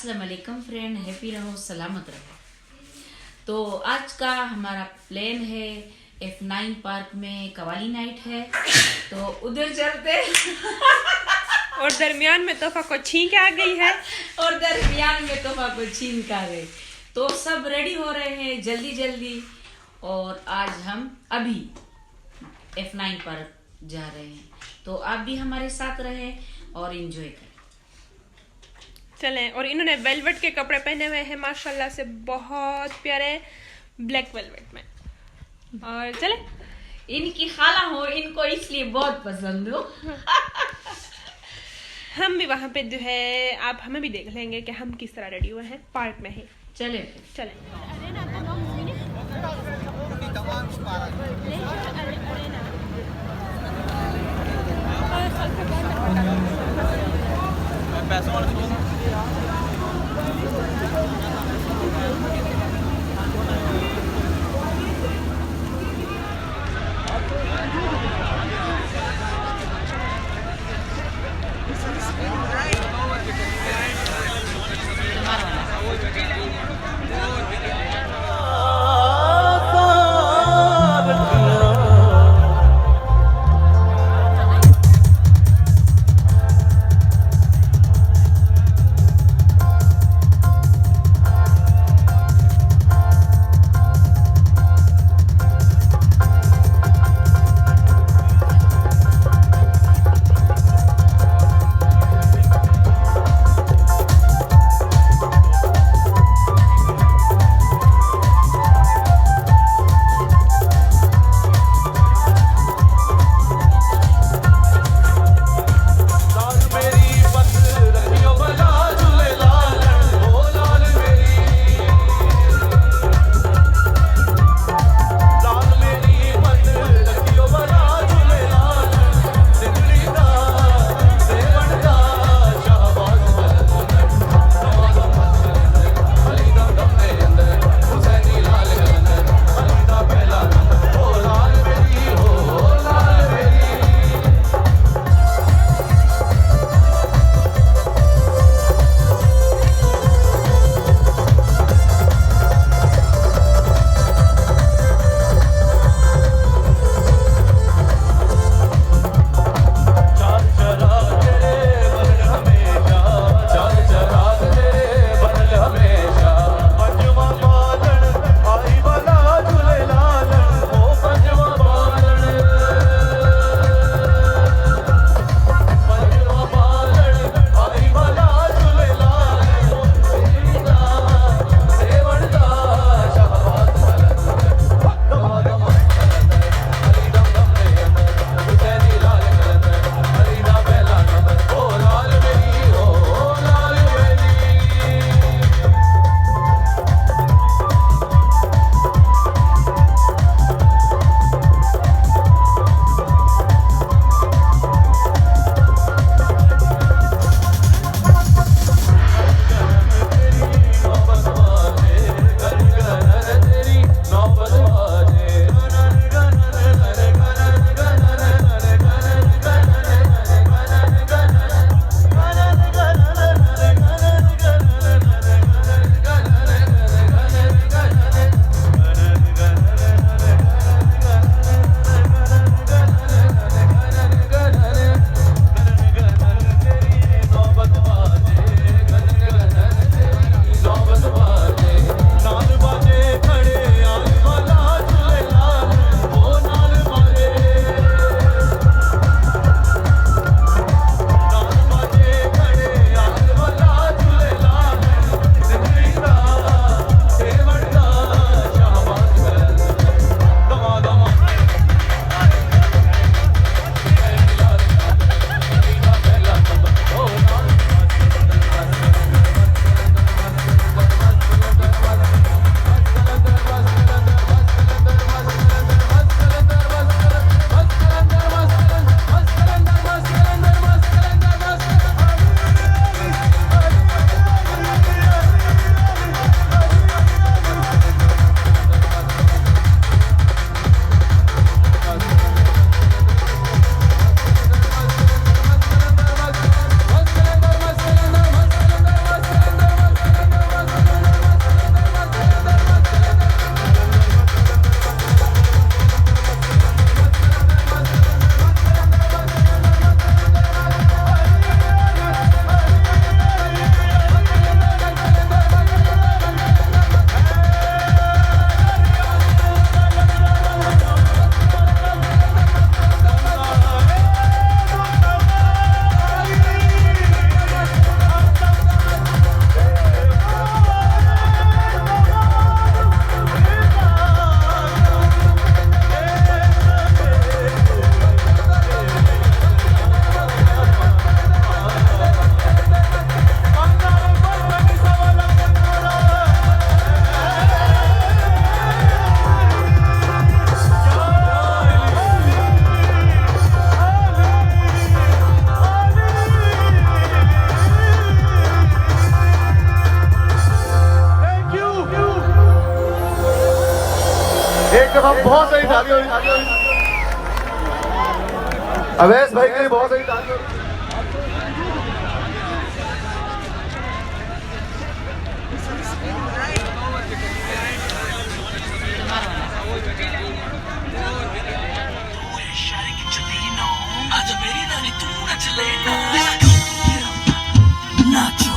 अस्सलाम वालेकुम friend, happy रहो, सलामत रहो। तो आज का हमारा प्लान है F9 पार्क में कवाली नाइट है, तो उधर चलते और दरमियान में तोहफा को छींक आ गई है और दरमियान में तोहफा को छीन का गए। तो सब रेडी हो रहे हैं जल्दी जल्दी, और आज हम अभी F9 पार्क जा रहे हैं। तो आप भी हमारे साथ रहे और एंजॉय करें। चलें। और इन्होंने वेलवेट के कपड़े पहने हुए हैं माशाल्लाह से, बहुत प्यारे ब्लैक वेलवेट में। और चले, इनकी खाला हो, इनको इसलिए बहुत पसंद हो। हम भी वहाँ पे जो है, आप हमें भी देख लेंगे कि हम किस तरह रेडी हुए हैं पार्क में ही। चले चलें। हम बहुत सही ताली अवैस भाई के लिए बहुत सही ताली आज मेरी रानी तू नच लेना नाचो